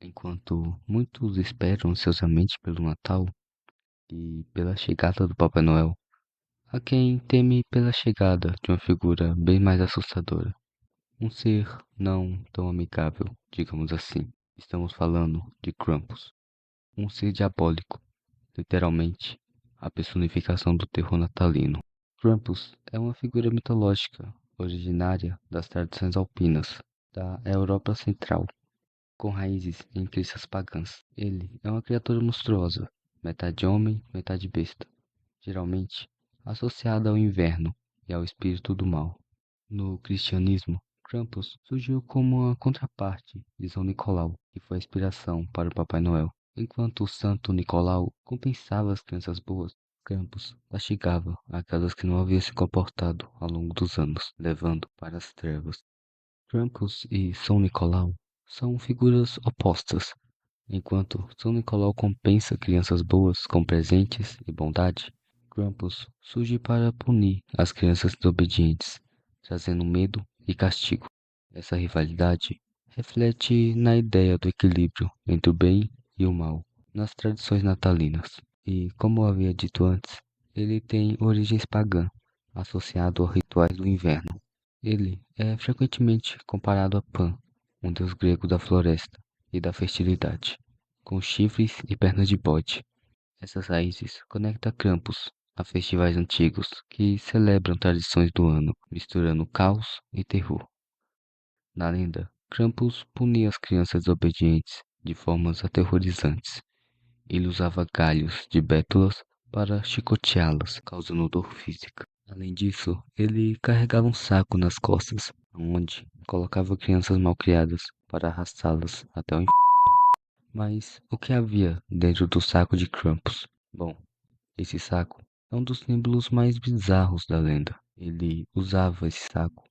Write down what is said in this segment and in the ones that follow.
Enquanto muitos esperam ansiosamente pelo Natal e pela chegada do Papai Noel, há quem teme pela chegada de uma figura bem mais assustadora. Um ser não tão amigável, digamos assim. Estamos falando de Krampus, um ser diabólico, literalmente a personificação do terror natalino. Krampus é uma figura mitológica originária das tradições alpinas da Europa Central, com raízes em crenças pagãs. Ele é uma criatura monstruosa, metade homem, metade besta, geralmente associada ao inverno e ao espírito do mal. No cristianismo, Krampus surgiu como uma contraparte de São Nicolau, que foi a inspiração para o Papai Noel. Enquanto o Santo Nicolau compensava as crianças boas, Krampus castigava aquelas que não haviam se comportado ao longo dos anos, levando para as trevas. Krampus e São Nicolau são figuras opostas. Enquanto São Nicolau compensa crianças boas com presentes e bondade, Krampus surge para punir as crianças desobedientes, trazendo medo e castigo. Essa rivalidade reflete na ideia do equilíbrio entre o bem e o mal nas tradições natalinas. E, como eu havia dito antes, ele tem origens pagãs, associado a rituais do inverno. Ele é frequentemente comparado a Pan, um deus grego da floresta e da fertilidade, com chifres e pernas de bode. Essas raízes conectam Krampus a festivais antigos que celebram tradições do ano, misturando caos e terror. Na lenda, Krampus punia as crianças desobedientes de formas aterrorizantes. Ele usava galhos de bétulas para chicoteá-las, causando dor física. Além disso, ele carregava um saco nas costas, onde colocava crianças malcriadas para arrastá-las até o inferno. Mas o que havia dentro do saco de Krampus? Bom, esse saco é um dos símbolos mais bizarros da lenda. Ele usava esse saco,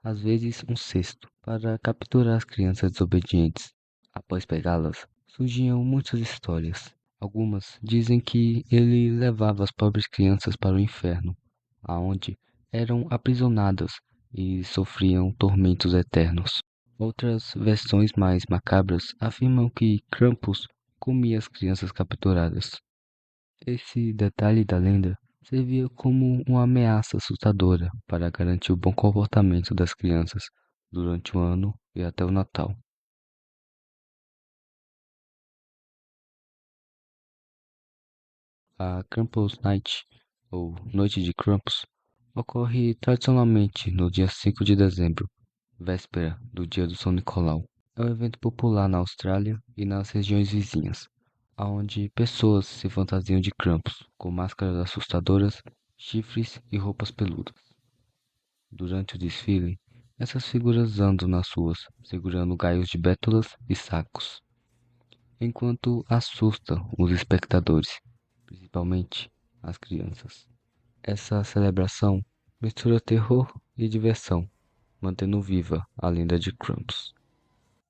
às vezes um cesto, para capturar as crianças desobedientes. Após pegá-las, surgiam muitas histórias. Algumas dizem que ele levava as pobres crianças para o inferno, aonde eram aprisionadas e sofriam tormentos eternos. Outras versões mais macabras afirmam que Krampus comia as crianças capturadas. Esse detalhe da lenda servia como uma ameaça assustadora para garantir o bom comportamento das crianças durante o ano e até o Natal. A Krampus Night, ou Noite de Krampus, ocorre tradicionalmente no dia 5 de dezembro, véspera do dia do São Nicolau. É um evento popular na Austrália e nas regiões vizinhas, onde pessoas se fantasiam de Krampus, com máscaras assustadoras, chifres e roupas peludas. Durante o desfile, essas figuras andam nas ruas, segurando gaios de bétulas e sacos, enquanto assustam os espectadores, principalmente as crianças. Essa celebração mistura terror e diversão, mantendo viva a lenda de Krampus.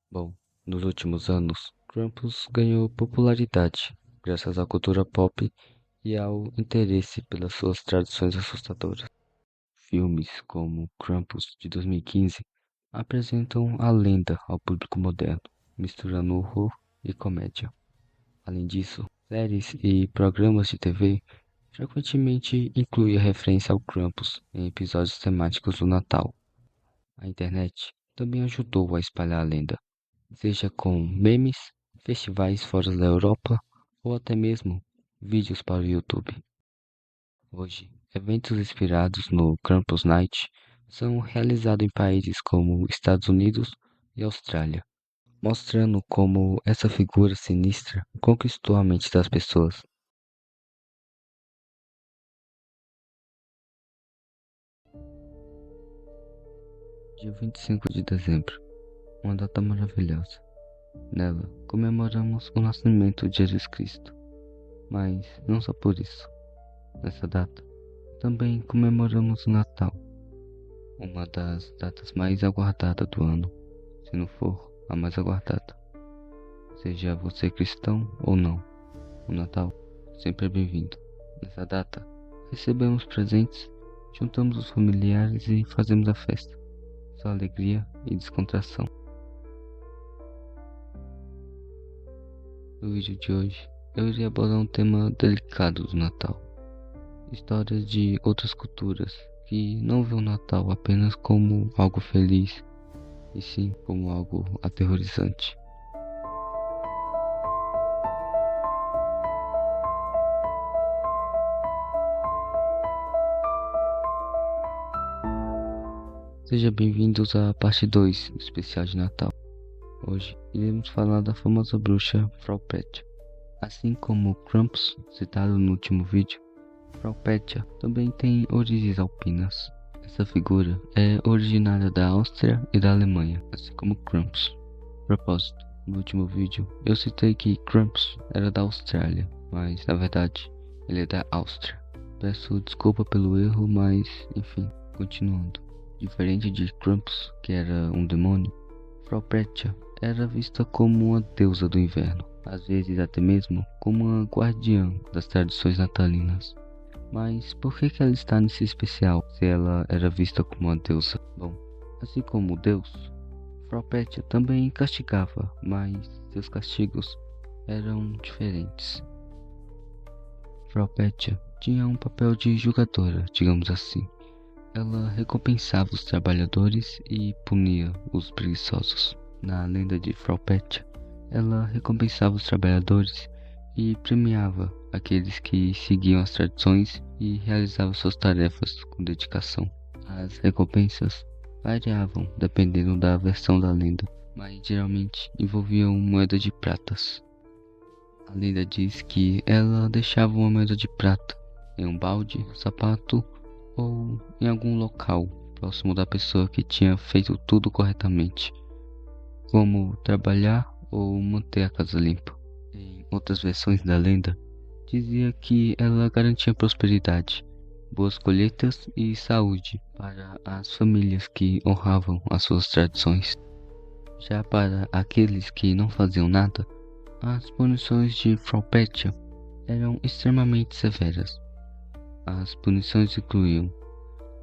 Bom, nos últimos anos, Krampus ganhou popularidade graças à cultura pop e ao interesse pelas suas tradições assustadoras. Filmes como Krampus de 2015 apresentam a lenda ao público moderno, misturando horror e comédia. Além disso, séries e programas de TV frequentemente incluem a referência ao Krampus em episódios temáticos do Natal. A internet também ajudou a espalhar a lenda, seja com memes, festivais fora da Europa ou até mesmo vídeos para o YouTube. Hoje, eventos inspirados no Krampus Night são realizados em países como Estados Unidos e Austrália, mostrando como essa figura sinistra conquistou a mente das pessoas. Dia 25 de dezembro, uma data maravilhosa. Nela, comemoramos o nascimento de Jesus Cristo, mas não só por isso. Nessa data, também comemoramos o Natal, uma das datas mais aguardadas do ano, se não for a mais aguardada. Seja você cristão ou não, o Natal sempre é bem-vindo. Nessa data, recebemos presentes, juntamos os familiares e fazemos a festa. Só alegria e descontração. No vídeo de hoje, eu irei abordar um tema delicado do Natal. Histórias de outras culturas que não veem o Natal apenas como algo feliz, e sim como algo aterrorizante. Sejam bem-vindos à parte 2 do especial de Natal. Hoje iremos falar da famosa bruxa Frau Petia. Assim como Krampus, citado no último vídeo, Frau Petia também tem origens alpinas. Essa figura é originária da Áustria e da Alemanha, assim como Krampus. Propósito, no último vídeo eu citei que Krampus era da Austrália, mas na verdade ele é da Áustria. Peço desculpa pelo erro, mas enfim, continuando. Diferente de Krampus, que era um demônio, Frau Petia era vista como uma deusa do inverno, às vezes até mesmo como uma guardiã das tradições natalinas. Mas por que ela está nesse especial, se ela era vista como uma deusa? Bom, assim como Deus, Frau Petia também castigava, mas seus castigos eram diferentes. Frau Petia tinha um papel de julgadora, digamos assim. Ela recompensava os trabalhadores e punia os preguiçosos. Na lenda de Frau Petia, ela recompensava os trabalhadores e premiava aqueles que seguiam as tradições e realizavam suas tarefas com dedicação. As recompensas variavam dependendo da versão da lenda, mas geralmente envolviam moedas de pratas. A lenda diz que ela deixava uma moeda de prata em um balde, sapato ou em algum local próximo da pessoa que tinha feito tudo corretamente, como trabalhar ou manter a casa limpa. Em outras versões da lenda, dizia que ela garantia prosperidade, boas colheitas e saúde para as famílias que honravam as suas tradições. Já para aqueles que não faziam nada, as punições de Frau Petia eram extremamente severas. As punições incluíam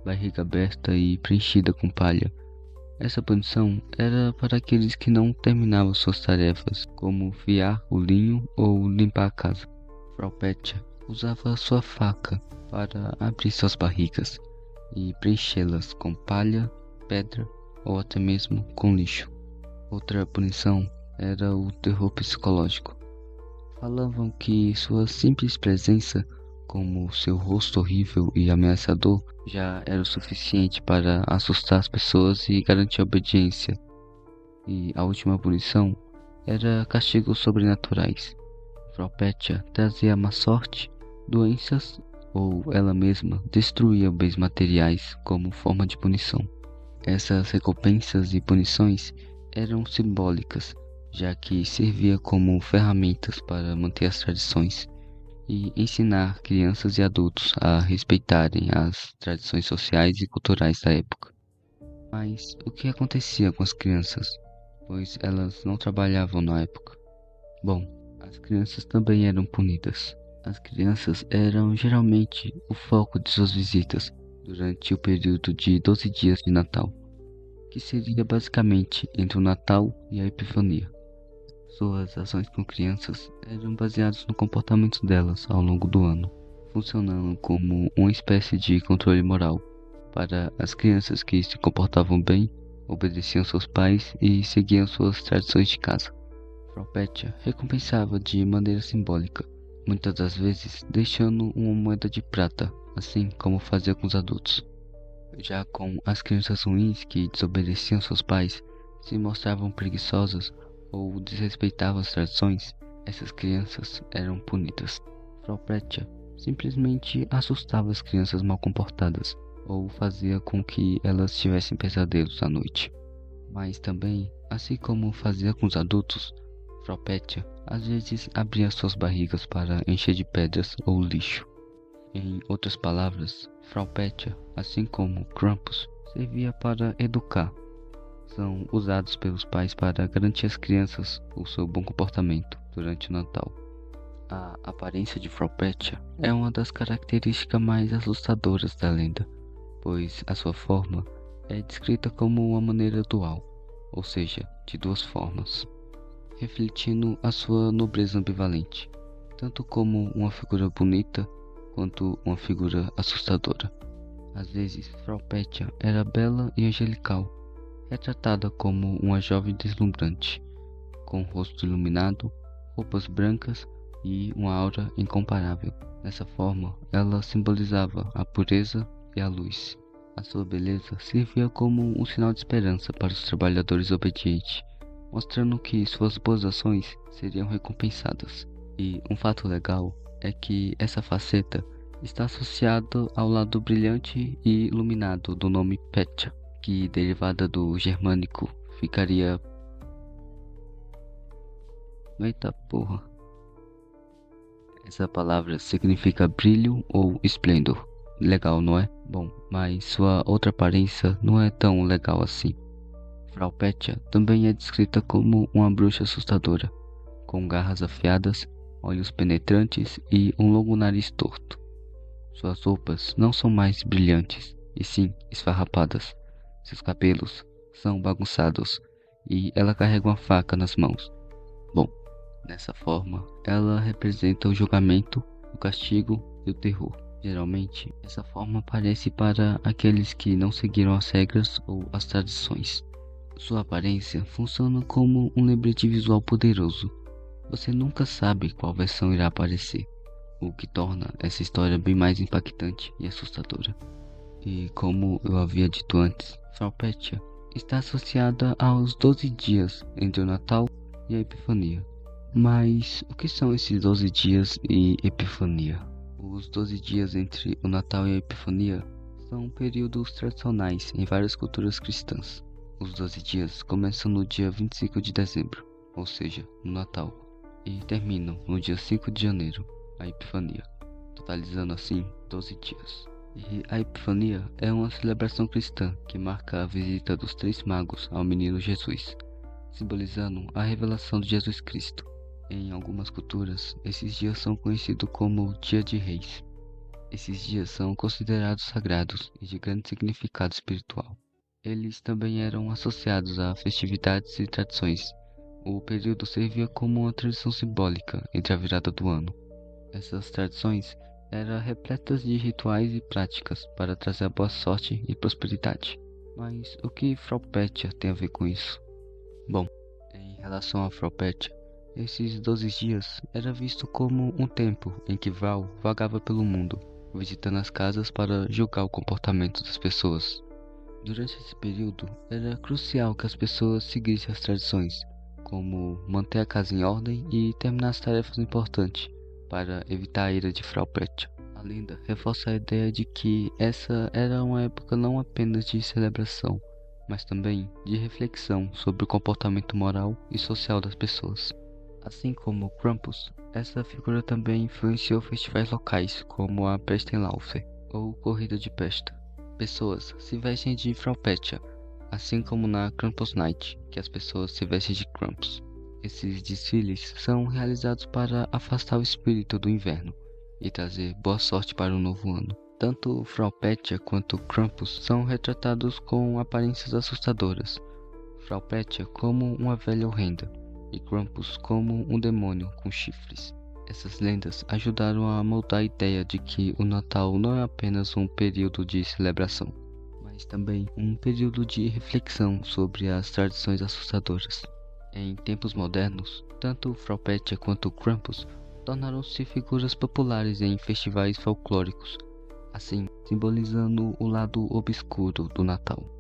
barriga aberta e preenchida com palha. Essa punição era para aqueles que não terminavam suas tarefas, como fiar o linho ou limpar a casa. Frau Petia usava sua faca para abrir suas barrigas e preenchê-las com palha, pedra ou até mesmo com lixo. Outra punição era o terror psicológico. Falavam que sua simples presença, como seu rosto horrível e ameaçador, já era o suficiente para assustar as pessoas e garantir a obediência. E a última punição era castigos sobrenaturais. Frau Petia trazia má sorte, doenças ou ela mesma destruía bens materiais como forma de punição. Essas recompensas e punições eram simbólicas, já que servia como ferramentas para manter as tradições e ensinar crianças e adultos a respeitarem as tradições sociais e culturais da época. Mas o que acontecia com as crianças, pois elas não trabalhavam na época? Bom, as crianças também eram punidas. As crianças eram geralmente o foco de suas visitas durante o período de 12 dias de Natal, que seria basicamente entre o Natal e a Epifania. Suas ações com crianças eram baseadas no comportamento delas ao longo do ano, funcionando como uma espécie de controle moral. Para as crianças que se comportavam bem, obedeciam seus pais e seguiam suas tradições de casa. Frau Petia recompensava de maneira simbólica, muitas das vezes deixando uma moeda de prata, assim como fazia com os adultos. Já com as crianças ruins que desobedeciam seus pais, se mostravam preguiçosas ou desrespeitavam as tradições, essas crianças eram punidas. Frau Petia simplesmente assustava as crianças mal comportadas ou fazia com que elas tivessem pesadelos à noite. Mas também, assim como fazia com os adultos, Frau Petia às vezes abria suas barrigas para encher de pedras ou lixo. Em outras palavras, Frau Petia, assim como Krampus, servia para educar. São usados pelos pais para garantir às crianças o seu bom comportamento durante o Natal. A aparência de Frau Petia é uma das características mais assustadoras da lenda, pois a sua forma é descrita como uma maneira dual, ou seja, de duas formas. refletindo a sua nobreza ambivalente, tanto como uma figura bonita quanto uma figura assustadora. Às vezes, Frau Petia era bela e angelical, retratada como uma jovem deslumbrante, com o rosto iluminado, roupas brancas e uma aura incomparável. Dessa forma, ela simbolizava a pureza e a luz. A sua beleza servia como um sinal de esperança para os trabalhadores obedientes, mostrando que suas boas ações seriam recompensadas. E um fato legal é que essa faceta está associada ao lado brilhante e iluminado do nome Petia, que derivada do germânico ficaria... Eita porra. Essa palavra significa brilho ou esplendor. Legal, não é? Bom, mas sua outra aparência não é tão legal assim. Frau Petia também é descrita como uma bruxa assustadora, com garras afiadas, olhos penetrantes e um longo nariz torto. Suas roupas não são mais brilhantes, e sim esfarrapadas. Seus cabelos são bagunçados e ela carrega uma faca nas mãos. Bom, dessa forma, ela representa o julgamento, o castigo e o terror. Geralmente, essa forma aparece para aqueles que não seguiram as regras ou as tradições. Sua aparência funciona como um lembrete visual poderoso. Você nunca sabe qual versão irá aparecer, o que torna essa história bem mais impactante e assustadora. E como eu havia dito antes, Frau Petia está associada aos 12 dias entre o Natal e a Epifania. Mas o que são esses 12 dias e Epifania? Os 12 dias entre o Natal e a Epifania são períodos tradicionais em várias culturas cristãs. Os 12 dias começam no dia 25 de dezembro, ou seja, no Natal, e terminam no dia 5 de janeiro, a Epifania, totalizando assim 12 dias. E a Epifania é uma celebração cristã que marca a visita dos três magos ao menino Jesus, simbolizando a revelação de Jesus Cristo. Em algumas culturas, esses dias são conhecidos como Dia de Reis. Esses dias são considerados sagrados e de grande significado espiritual. Eles também eram associados a festividades e tradições. O período servia como uma tradição simbólica entre a virada do ano. Essas tradições eram repletas de rituais e práticas para trazer boa sorte e prosperidade. Mas o que Frau Petia tem a ver com isso? Bom, em relação a Frau Petia, esses 12 dias era visto como um tempo em que Val vagava pelo mundo, visitando as casas para julgar o comportamento das pessoas. Durante esse período, era crucial que as pessoas seguissem as tradições, como manter a casa em ordem e terminar as tarefas importantes, para evitar a ira de Frau Petia. A lenda reforça a ideia de que essa era uma época não apenas de celebração, mas também de reflexão sobre o comportamento moral e social das pessoas. Assim como Krampus, essa figura também influenciou festivais locais como a Pestelaufer, ou Corrida de Pesta. Pessoas se vestem de Frau Petia, assim como na Krampus Night, que as pessoas se vestem de Krampus. Esses desfiles são realizados para afastar o espírito do inverno e trazer boa sorte para o novo ano. Tanto Frau Petia quanto Krampus são retratados com aparências assustadoras. Frau Petia como uma velha horrenda e Krampus como um demônio com chifres. Essas lendas ajudaram a moldar a ideia de que o Natal não é apenas um período de celebração, mas também um período de reflexão sobre as tradições assustadoras. Em tempos modernos, tanto Frau Petia quanto Krampus tornaram-se figuras populares em festivais folclóricos, assim simbolizando o lado obscuro do Natal.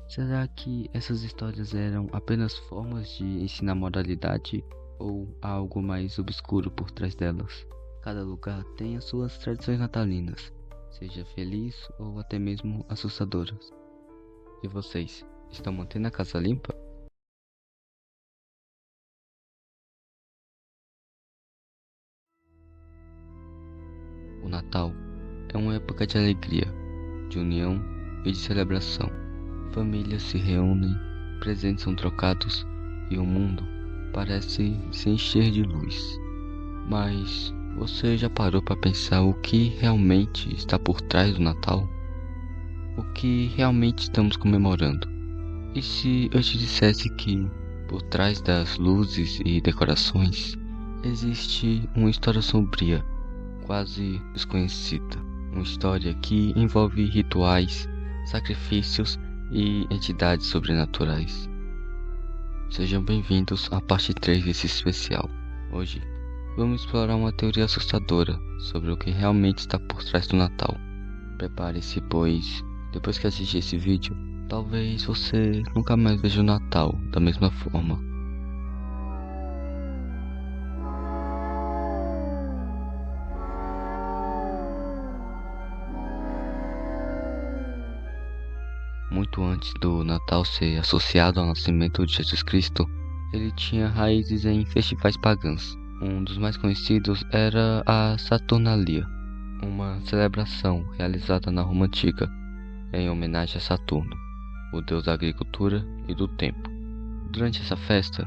Será que essas histórias eram apenas formas de ensinar moralidade ou há algo mais obscuro por trás delas? Cada lugar tem as suas tradições natalinas, seja feliz ou até mesmo assustadoras. E vocês, estão mantendo a casa limpa? O Natal é uma época de alegria, de união e de celebração. Famílias se reúnem, presentes são trocados e o mundo parece se encher de luz. Mas você já parou para pensar o que realmente está por trás do Natal? O que realmente estamos comemorando? E se eu te dissesse que Por trás das luzes e decorações existe uma história sombria, quase desconhecida. Uma história que envolve rituais, sacrifícios e entidades sobrenaturais. Sejam bem-vindos à parte 3 desse especial. Hoje vamos explorar uma teoria assustadora sobre o que realmente está por trás do Natal. Prepare-se, pois depois que assistir esse vídeo, talvez você nunca mais veja o Natal da mesma forma. Muito antes do Natal ser associado ao nascimento de Jesus Cristo, ele tinha raízes em festivais pagãos. Um dos mais conhecidos era a Saturnalia, uma celebração realizada na Roma Antiga em homenagem a Saturno, o deus da agricultura e do tempo. Durante essa festa,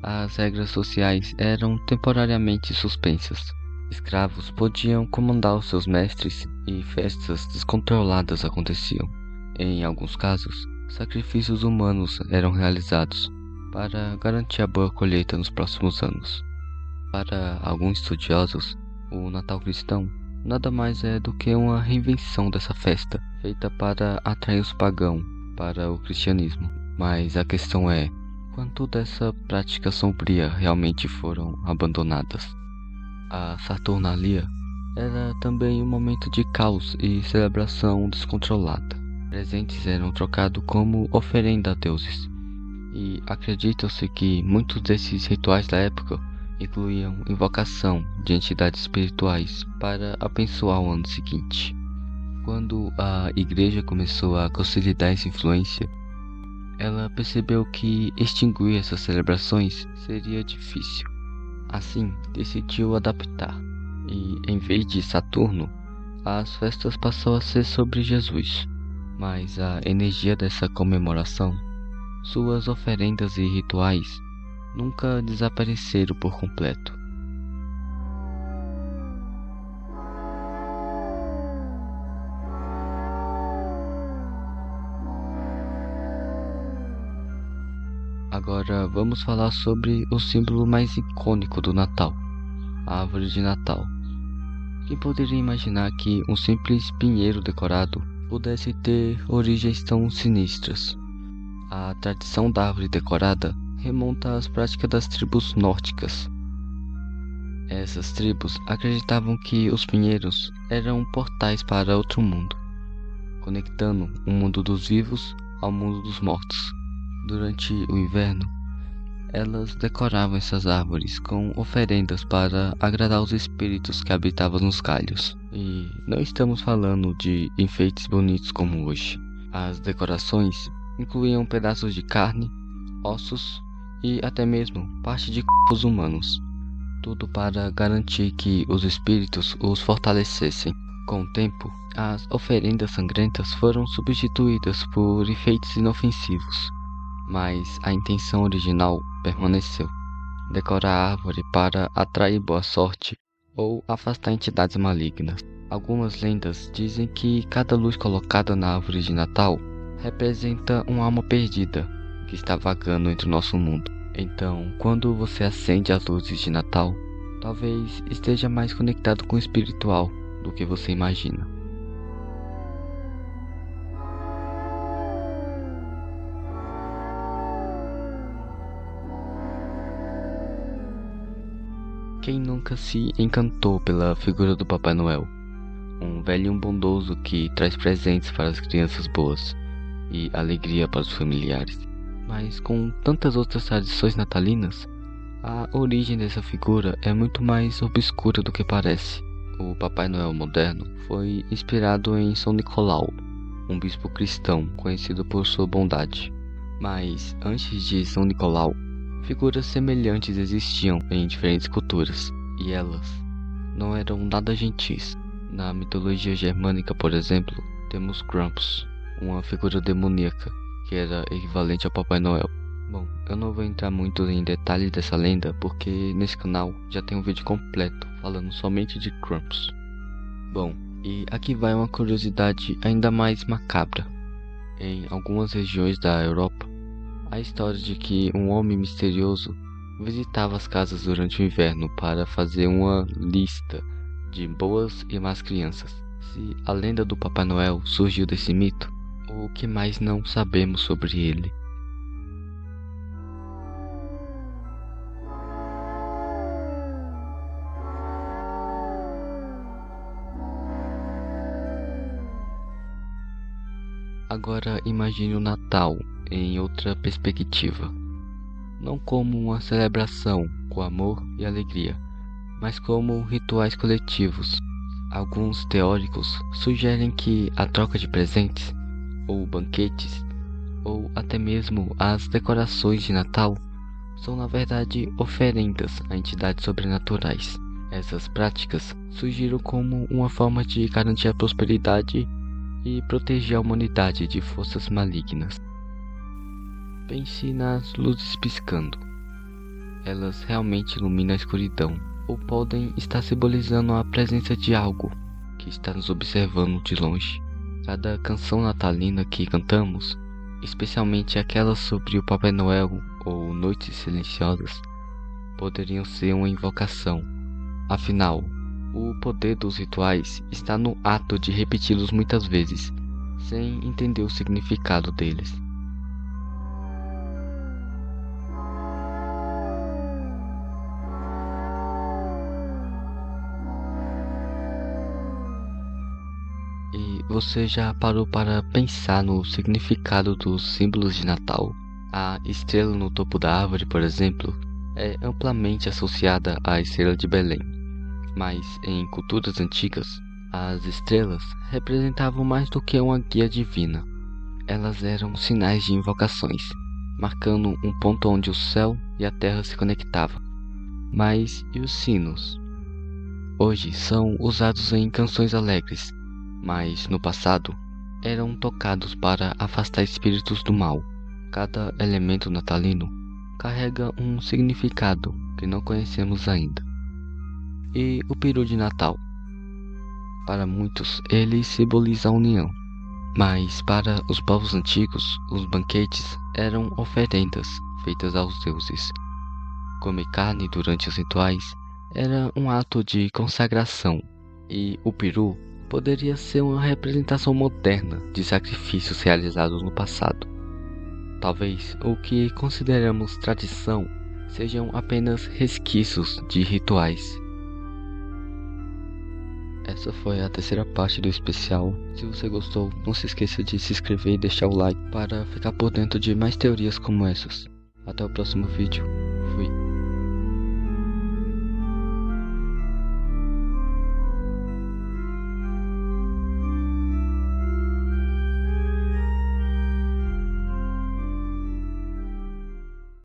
as regras sociais eram temporariamente suspensas. Escravos podiam comandar os seus mestres e festas descontroladas aconteciam. Em alguns casos, sacrifícios humanos eram realizados para garantir a boa colheita nos próximos anos. Para alguns estudiosos, o Natal cristão nada mais é do que uma reinvenção dessa festa, feita para atrair os pagãos para o cristianismo. Mas a questão é, quanto dessa prática sombria realmente foram abandonadas? A Saturnalia era também um momento de caos e celebração descontrolada. Presentes eram trocados como oferenda a deuses, e acredita-se que muitos desses rituais da época incluíam invocação de entidades espirituais para abençoar o ano seguinte. Quando a igreja começou a consolidar essa influência, ela percebeu que extinguir essas celebrações seria difícil. Assim, decidiu adaptar, e em vez de Saturno, as festas passou a ser sobre Jesus. Mas a energia dessa comemoração, suas oferendas e rituais, nunca desapareceram por completo. Agora vamos falar sobre o símbolo mais icônico do Natal, a árvore de Natal. Quem poderia imaginar que um simples pinheiro decorado pudesse ter origens tão sinistras? A tradição da árvore decorada remonta às práticas das tribos nórdicas. Essas tribos acreditavam que os pinheiros eram portais para outro mundo, conectando o mundo dos vivos ao mundo dos mortos. Durante o inverno, elas decoravam essas árvores com oferendas para agradar os espíritos que habitavam nos galhos. E não estamos falando de enfeites bonitos como hoje. As decorações incluíam pedaços de carne, ossos e até mesmo parte de corpos humanos. Tudo para garantir que os espíritos os fortalecessem. Com o tempo, as oferendas sangrentas foram substituídas por enfeites inofensivos, mas a intenção original permaneceu: decorar a árvore para atrair boa sorte ou afastar entidades malignas. Algumas lendas dizem que cada luz colocada na árvore de Natal representa uma alma perdida que está vagando entre o nosso mundo. Então, quando você acende as luzes de Natal, talvez esteja mais conectado com o espiritual do que você imagina. Quem nunca se encantou pela figura do Papai Noel? Um velhinho bondoso que traz presentes para as crianças boas e alegria para os familiares. Mas com tantas outras tradições natalinas, a origem dessa figura é muito mais obscura do que parece. O Papai Noel moderno foi inspirado em São Nicolau, um bispo cristão conhecido por sua bondade. Mas antes de São Nicolau, figuras semelhantes existiam em diferentes culturas, e elas não eram nada gentis. Na mitologia germânica, por exemplo, temos Krampus, uma figura demoníaca que era equivalente ao Papai Noel. Bom, eu não vou entrar muito em detalhes dessa lenda porque nesse canal já tem um vídeo completo falando somente de Krampus. Bom, e aqui vai uma curiosidade ainda mais macabra. Em algumas regiões da Europa, a história de que um homem misterioso visitava as casas durante o inverno para fazer uma lista de boas e más crianças. Se a lenda do Papai Noel surgiu desse mito, o que mais não sabemos sobre ele? Agora imagine o Natal em outra perspectiva. Não como uma celebração com amor e alegria, mas como rituais coletivos. Alguns teóricos sugerem que a troca de presentes, ou banquetes, ou até mesmo as decorações de Natal são na verdade oferendas a entidades sobrenaturais. Essas práticas surgiram como uma forma de garantir a prosperidade e proteger a humanidade de forças malignas. Pense nas luzes piscando. Elas realmente iluminam a escuridão, ou podem estar simbolizando a presença de algo que está nos observando de longe. Cada canção natalina que cantamos, especialmente aquelas sobre o Papai Noel ou Noites Silenciosas, poderiam ser uma invocação. Afinal, o poder dos rituais está no ato de repeti-los muitas vezes, sem entender o significado deles. E você já parou para pensar no significado dos símbolos de Natal? A estrela no topo da árvore, por exemplo, é amplamente associada à estrela de Belém. Mas em culturas antigas, as estrelas representavam mais do que uma guia divina. Elas eram sinais de invocações, marcando um ponto onde o céu e a terra se conectavam. Mas e os sinos? Hoje são usados em canções alegres, mas no passado eram tocados para afastar espíritos do mal. Cada elemento natalino carrega um significado que não conhecemos ainda. E o peru de Natal? Para muitos, ele simboliza a união, mas para os povos antigos, os banquetes eram oferendas feitas aos deuses. Comer carne durante os rituais era um ato de consagração, e o peru poderia ser uma representação moderna de sacrifícios realizados no passado. Talvez o que consideramos tradição sejam apenas resquícios de rituais. Essa foi a terceira parte do especial. Se você gostou, não se esqueça de se inscrever e deixar o like para ficar por dentro de mais teorias como essas. Até o próximo vídeo.